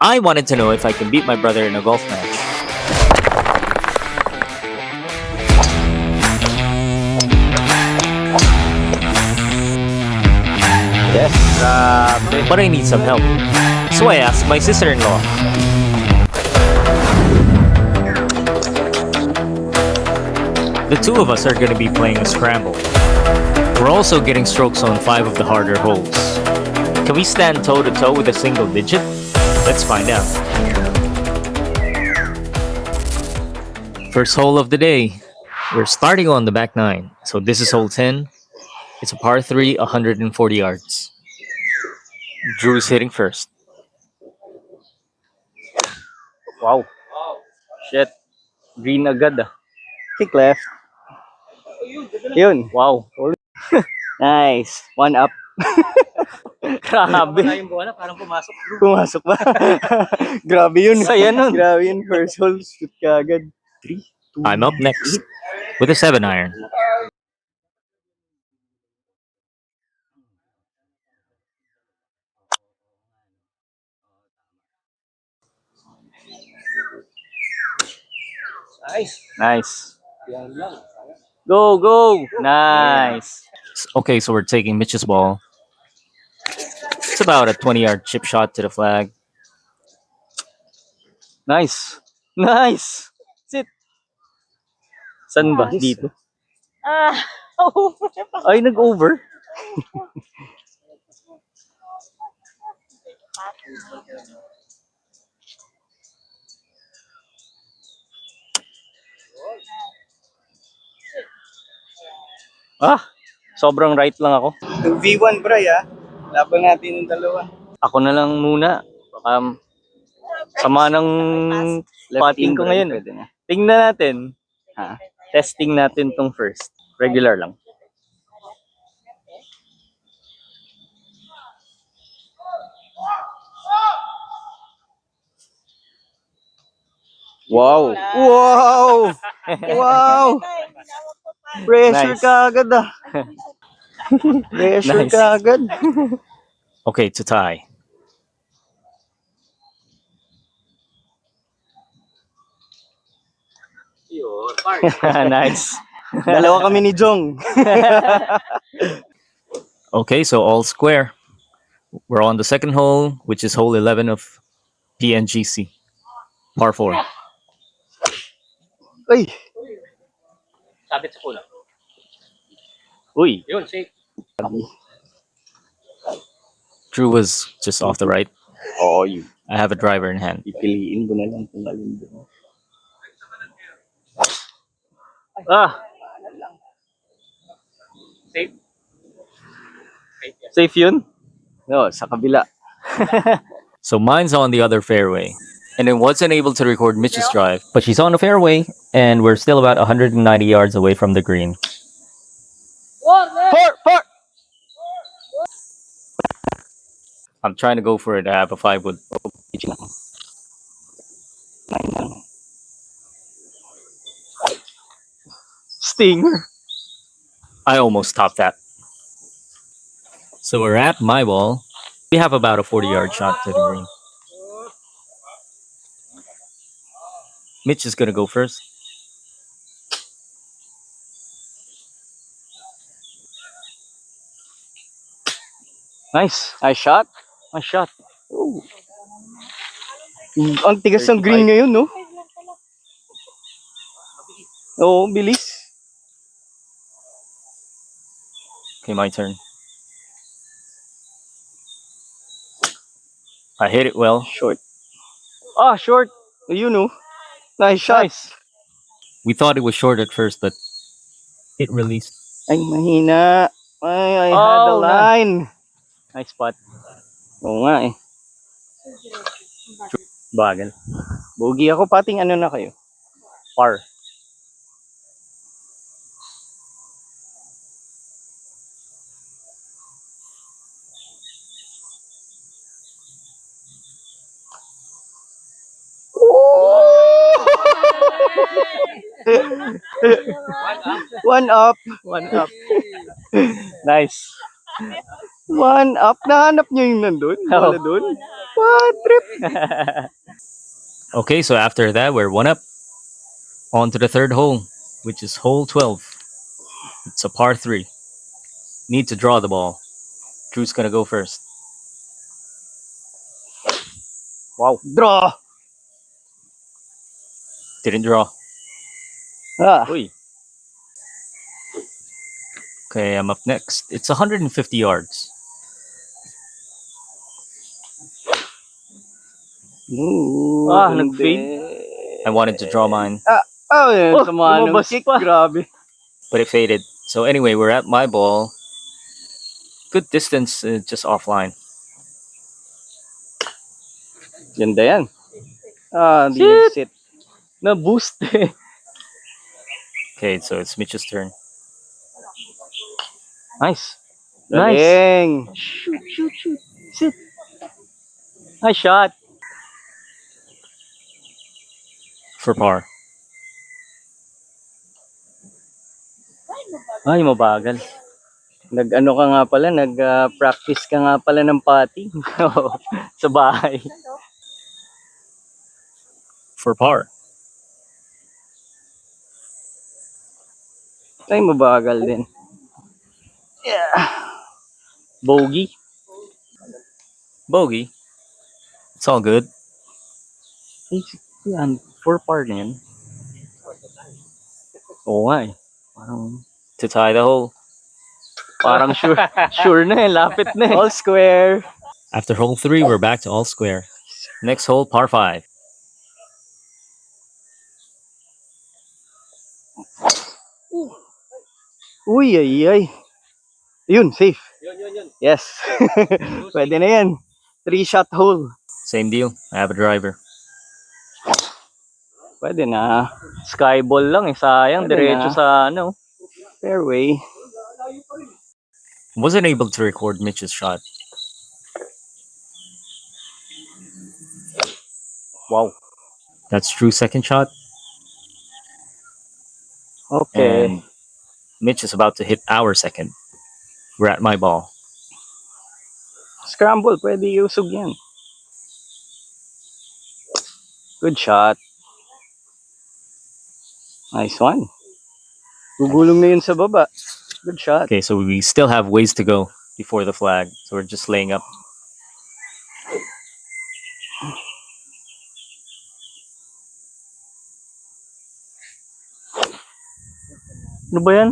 I wanted to know if I can beat my brother in a golf match. Yes, grabe. But I need some help. So I asked my sister-in-law. The two of us are going to be playing a scramble. We're also getting strokes on 5 of the harder holes. Can we stand toe-to-toe with a single digit? Let's find out. First hole of the day. We're starting on the back 9. So this is hole 10. It's a par 3, 140 yards. Drew's hitting first. Wow. Shit. Green agad ah. Kick left. Yun. Wow. Nice. One up. Grabe. yung bola, parang pumasok. Pumasok ba? Grabe yun. Saya nun. Grabe yun. First hole. Shoot ka agad. 3, 2, I'm up next with a 7 iron. Nice. Go, go. Nice. Okay, so we're taking Mitch's ball. It's about a 20-yard chip shot to the flag. Nice. Nice. Sit. San ba? Dito? Over. Ay, nag-over. Sobrang right lang ako. V1 bray laban natin yung dalawa. Ako na lang muna. Baka sama ng putting ko ngayon. Pwede na. Tingnan natin. Ha? Testing natin tong first. Regular lang. Wow! Wow! Wow! Pressure Nice. ka agad Pressure Nice. ka agad. Okay, to tie. Nice. Dalawa kami ni Jong. Okay, so all square. We're on the second hole, which is hole 11 of PNGC. Par 4. Ay! Sabit sa kulang. Uy. Yun, safe. Drew was just off the right. Oo, yun. I have a driver in hand. Pipiliin mo na lang kung alin doon. Safe? Safe yun? No, sa kabila. So mine's on the other fairway. And I wasn't able to record Mitch's drive, but she's on the fairway, and we're still about 190 yards away from the green. Four! I'm trying to go for it. I have a 5 wood. Stinger. I almost topped that. So we're at my ball. We have about a 40-yard shot to the green. Mitch is gonna go first. Nice. Nice shot. Nice shot. Oh. Ang tigas ng green ngayon, no? Oo, bilis. Okay, my turn. I hit it well. Short. Short. Ayun, no? Nice shot. Nice. We thought it was short at first, but it released. Ay, mahina. Ay, I had the Oh, line. Nice spot. Oo nga eh. Bagal. Bogey ako, pating ano na kayo? Par. One up. One up. Nice. One up. Nahanap niyo yung nandun? Wala dun? What trip? Okay, so after that, we're one up. On to the third hole, which is hole 12. It's a par 3. Need to draw the ball. Drew's gonna go first. Wow. Draw. Didn't draw. Ah, Uy. Okay, I'm up next. It's 150 yards. no, Nag-fade. I wanted to draw mine, Oh, yun. Oh, Sama ng lumabas kick. pa. Grabe. but it faded. So anyway, we're at my ball. Good distance, just offline. Ganda yan. Di Shit. nag-sit. Na-boost eh. Okay, so it's Mitch's turn. Nice. Nice. Galing. Shoot. Sit. Nice shot. For par. Ay, mabagal. Nag-ano ka nga pala, nag-practice ka nga pala ng putting. Sa bahay. For par. Ay, mabagal din. Bogey. Bogey. It's all good. Ay, yan. 4 par na yan. Oo nga eh. To tie the hole. Parang sure. Sure na eh. Lapit na eh. All square. After hole 3, we're back to all square. Next hole, par 5. Uy, ay. Yun, safe. Yes. Pwede na yan. 3-shot hole. Same deal. I have a driver. Pwede na. Skyball lang eh. Sayang. Pwede Diretso na. sa ano. Fairway. Wasn't able to record Mitch's shot. Wow. That's Drew's second shot. Okay. And Mitch is about to hit our second. We're at my ball. Scramble, pwede iusog yan. Good shot. Nice one. Gugulong na yun sa baba. Good shot. Okay, so we still have ways to go before the flag. So we're just laying up. Ano ba yan?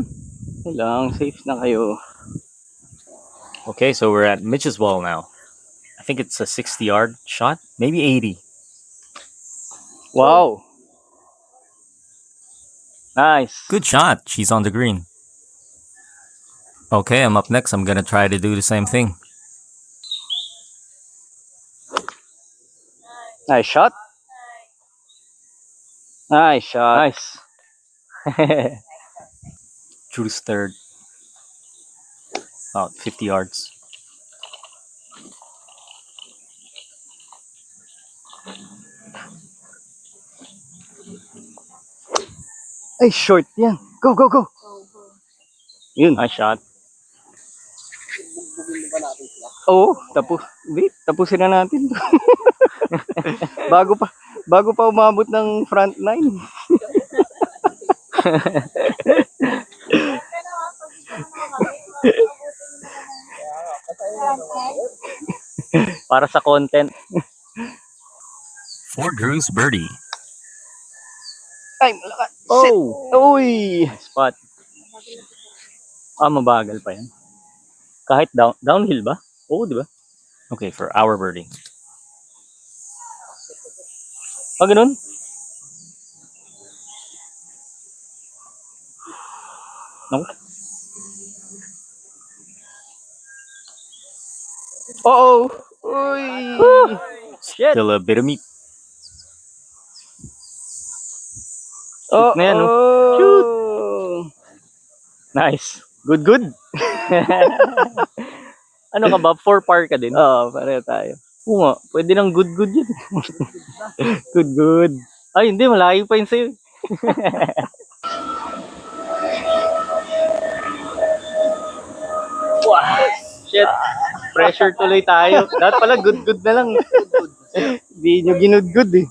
Okay lang, safe na kayo. Okay, so we're at Mitch's ball now. I think it's a 60-yard shot, maybe 80. Wow. Nice. Good shot. She's on the green. Okay, I'm up next. I'm gonna try to do the same thing. Nice shot. Nice shot. Nice. Drew's third. About 50 yards. Ay, short yan. Go. Yun. Nice shot. Oo, tapusin na natin. bago pa umabot ng front nine. Para sa content. For Drew's birdie. Ay, malakas. Oh! Uy! Spot. Mabagal pa yan. Kahit downhill ba? Oo, di ba? Okay, for our birdie. Ganun? No? Oo! Uy! Shit! Still a bit of meat. Oh, na yan, no? Shoot! Nice. Good. Ano ka ba? 4 par ka din? Oo, pareho tayo. Oo nga. Pwede nang good yun. Good. Ay, hindi. Malayo pa yun sa'yo. Wow. Shit. Pressure tuloy tayo. Dapat pala good na lang. Di nyo ginudgud eh.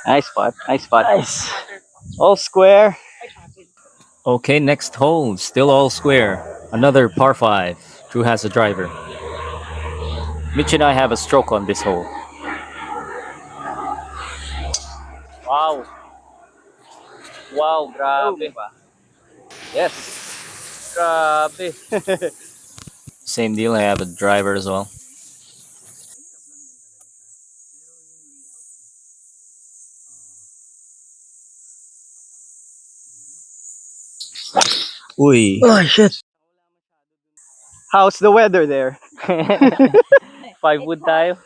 Nice spot, nice spot. Nice. All square. Okay, next hole, still all square. Another par 5. Drew has a driver. Mitch and I have a stroke on this hole. Wow. Wow, grabe. Yes. Grabe. Same deal, I have a driver as well. Uy. Oh shit. How's the weather there? 5 wood tayo.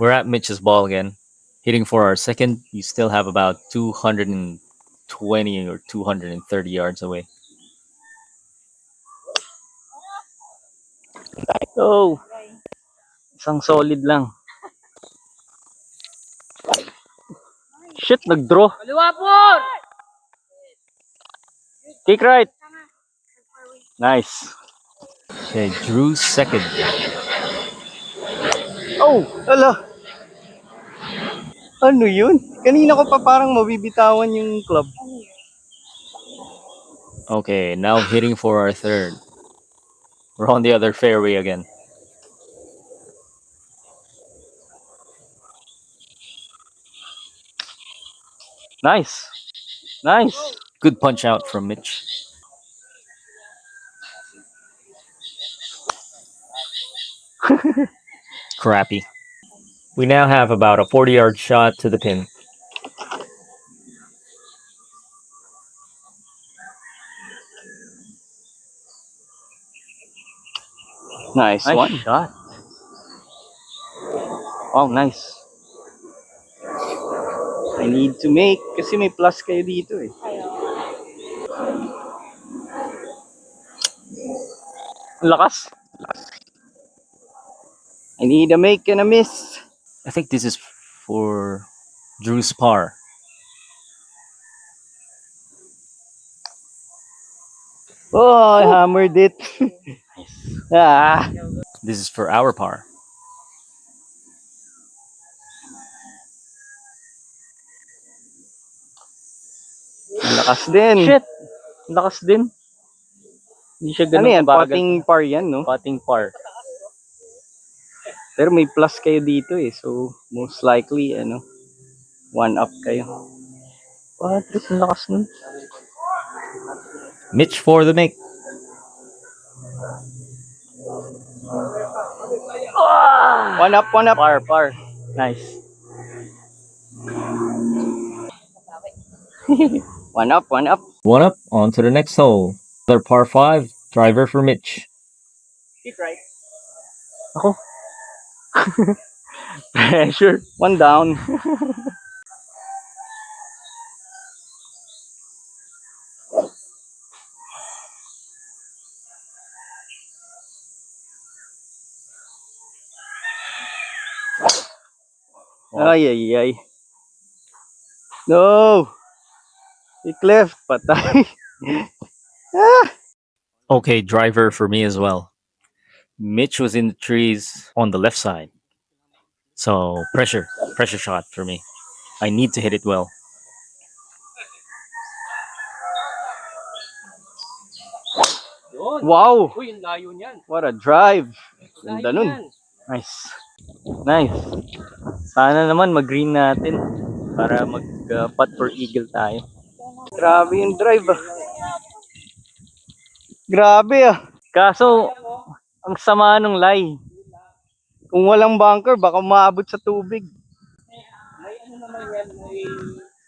We're at Mitch's ball again. Hitting for our second, you still have about 220 or 230 yards away. Oh. Isang solid lang. Shit, nag-draw. Kick right. Nice. Okay, Drew's second. Oh, ala. Ano yun? Kanina ko pa parang mabibitawan yung club. Okay, now hitting for our third. We're on the other fairway again. Nice. Nice. Good punch out from Mitch. Crappy. We now have about a 40-yard shot to the pin. Nice Nice one. shot. Wow, nice. I need to make kasi may plus kayo dito eh. Ang lakas. I need a make and a miss. I think this is for Drew's par. Oh, I hammered it. Ah, This is for our par. ang lakas din. Shit. Ang lakas din. Hindi siya Ano ganun yan? kabagal. Potting par yan, no? Potting par. Pero may plus kayo dito eh. So, most likely, ano, one up kayo. Patrick, ang lakas nun. Mitch for the make. One up, one up. Par. Nice. One up, one up. One up, on to the next hole. Another par 5, driver for Mitch. Ako. Pressure. One down. Ay, ay, ay. No! He left. Patay. Okay, driver for me as well. Mitch was in the trees on the left side. So, pressure shot for me. I need to hit it well. Wow! Uy, yung layo niyan. What a drive. Ganda nun. Nice. Nice. Sana naman mag-green natin para mag-putt for eagle tayo. Grabe yung drive ah. Grabe ah. Kaso, ang sama nung lie. Kung walang bunker, baka maabot sa tubig.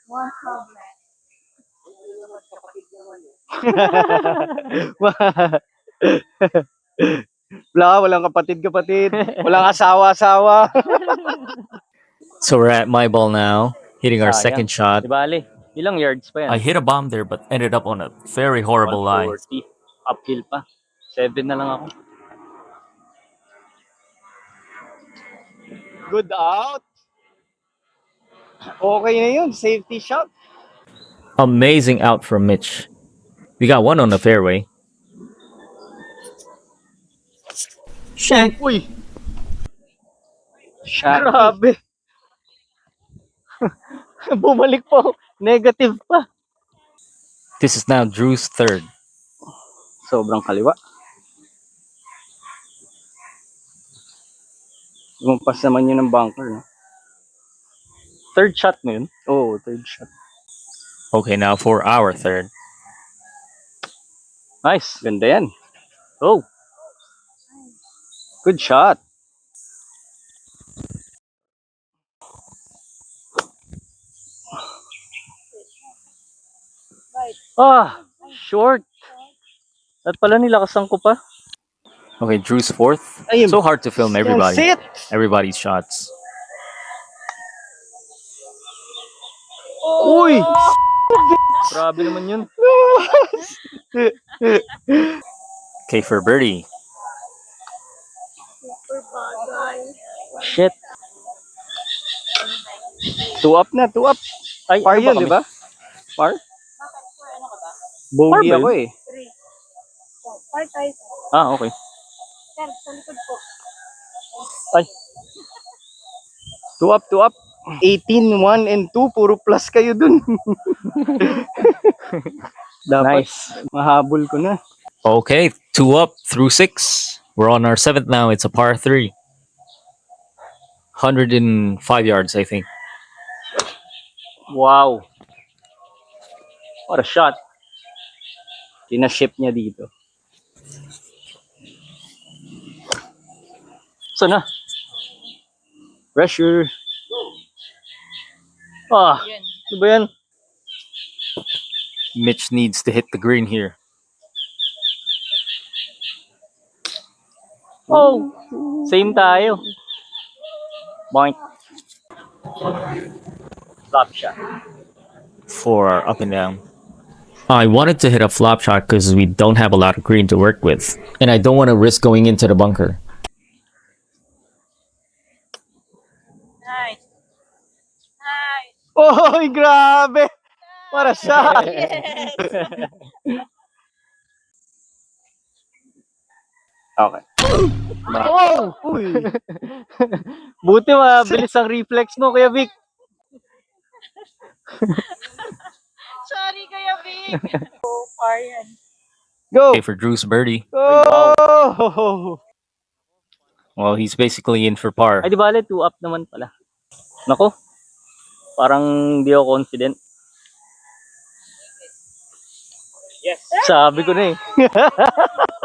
One problem. Walang kapatid-kapatid. Walang asawa-asawa. So we're at my ball now, hitting our Sayang. second shot. Di bale, ilang yards pa yan? I hit a bomb there, but ended up on a very horrible line. 140. Uphill pa. 7 na lang ako. Good out. Okay na yun. Safety shot. Amazing out from Mitch. We got one on the fairway. Shank. Uy! Shot. Grabe. Bumalik po. Negative pa. This is now Drew's third. Sobrang kaliwa. Lumampas naman yun ng bunker. No? Third shot mo yun. Oh, third shot. Okay, now for our third. Nice. Ganda yan. Oh. Good shot. Ah, short. At pala nilakasan ko pa. Okay, Drew's fourth. Ayun. So hard to film That's it. everybody's shots. Uy! Grabe naman yun. Okay, for birdie. Super bagay. Shit. Two up na, two up. Ay, Par ano yun, ba di kami? ba? Par? Bakit po ano ka ba? Bogey Par ba ako yun? eh. 3. So, part tayo. Ah, okay. Sir, sa likod po. Ay. Two up, two up. 18, 1, and 2. Puro plus kayo dun. Dapat Nice. mahabol ko na. Okay, 2 up through 6. We're on our seventh now. It's a par 3. 105 yards, I think. Wow. What a shot. Kinaship niya dito. Saan na? Pressure. Ah, Yun. ano ba yan? Mitch needs to hit the green here. Oh, same tayo. Boink. Flop shot. For our up and down. I wanted to hit a flop shot because we don't have a lot of green to work with, and I don't want to risk going into the bunker. Nice. Nice. Oh, grabe! What a shot! Yes. Okay. Oh! Uy! Buti mabilis ang reflex mo, Kuya Vic. Sorry, Kuya Vic. So far yan. Go! Okay, for Drew's birdie. Oh! Well, he's basically in for par. Ay, di bale, 2 up naman pala. Nako, parang di ako confident. Yes. Sabi ko na eh.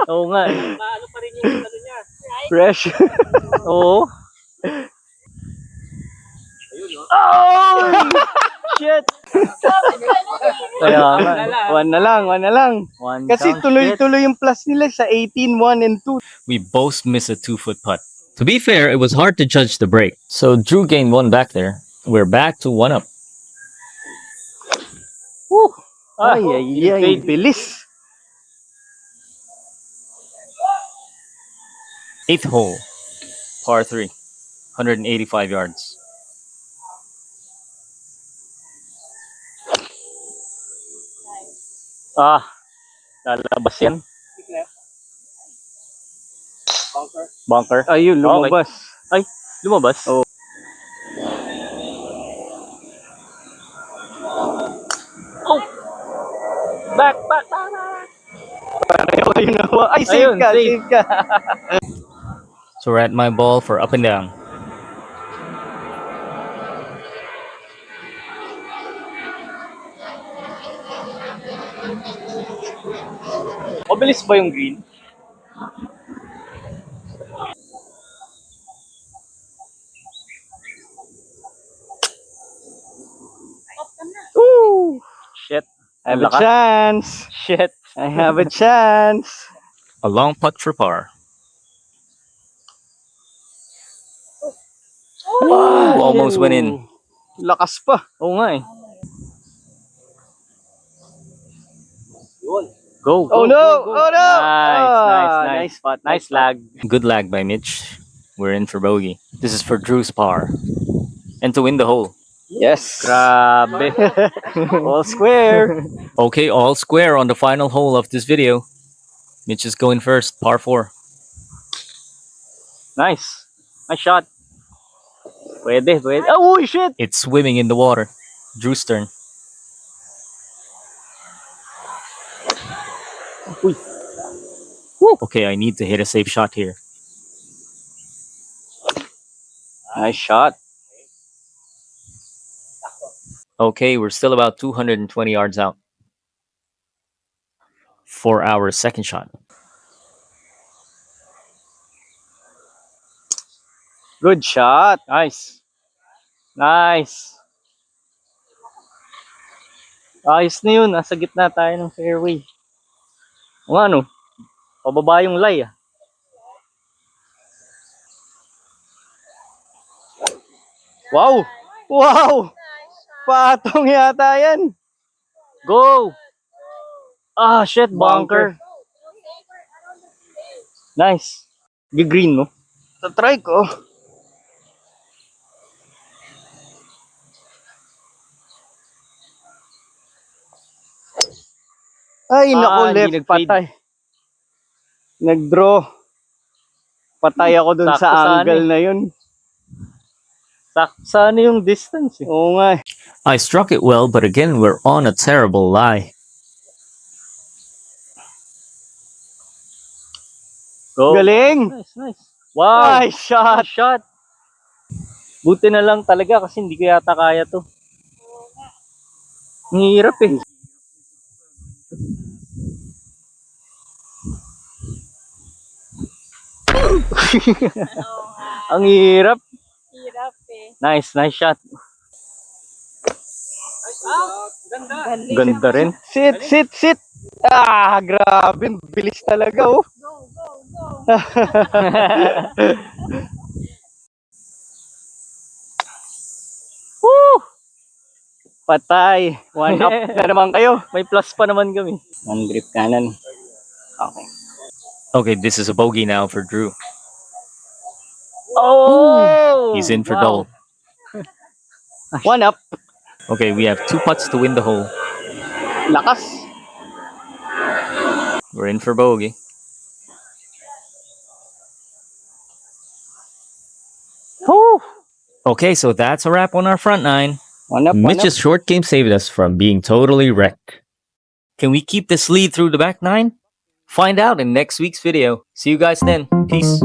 Oo nga eh. Ano pa rin yung ano niya? Pressure. Oo. Oh! Shit! Kaya nga. One na lang, one na lang. One Kasi count, shit. tuloy-tuloy yung plus nila sa 18, 1, and 2. We both miss a 2-foot putt. To be fair, it was hard to judge the break. So Drew gained 1 back there. We're back to 1 up. Woo! Ay, ay, ay. fade. Bilis. 8th hole. Par 3. 185 yards. Ah, lalabas yan. Bunker. Ayun, lumabas. Ay, lumabas? Oo. Oh! Back, back, back, back. Ayun, ayun. Ay, save Ayun, ka, save. save ka. So we're at my ball for up and down. Mabilis ba yung green? Woo! Shit. I have a Lakas. chance. Shit. I have a chance. A long putt for par. Wow, almost went in. Lakas pa. Oo nga eh. Go, go, Oh no! go, go. Oh no! Nice, Ah, nice, nice. nice spot, Nice nice spot. lag. Good lag by Mitch. We're in for bogey. This is for Drew's par. And to win the hole. Yes. Grabe. All square. Okay, all square on the final hole of this video. Mitch is going first, par 4. Nice. Nice shot. Pwede, pwede. Oh, shit! It's swimming in the water. Drew's turn. Uy. Okay, I need to hit a safe shot here. Nice shot. Okay, we're still about 220 yards out. For our second shot. Good shot. Nice. Nice. Ayos na yun. Nasa gitna tayo ng fairway. O ano? Pababa yung lay ah. Wow! Wow! Patong yata yan. Go! Ah, shit. Bunker. Nice. Gi-green mo. Try ko. Ay, naku, hindi left. nag-fade. Patay. Nag-draw. Patay ako dun Sakto sa sana angle eh. na yun. Sana yung distance eh. Oo nga. I struck it well, but again, we're on a terrible lie. Go. Galing! Nice, nice. Wow! Nice shot! Nice shot! Buti na lang talaga kasi hindi ko yata kaya to. Ang hirap eh. Ang hirap. Hirap eh. Nice, nice shot. Galing. Ganda rin. Sit, sit, sit! Ah, grabe. Bilis talaga, oh. Go, go, go. Woo! Patay. One up na naman kayo. May plus pa naman kami. One grip kanan. Okay. Okay, this is a bogey now for Drew. Oh! He's in for Wow. double. One up. Okay, we have 2 putts to win the hole. Lakas. We're in for bogey. Woo! Okay, so that's a wrap on our front nine. One up, one up. Mitch's short game saved us from being totally wrecked. Can we keep this lead through the back nine? Find out in next week's video. See you guys then. Peace.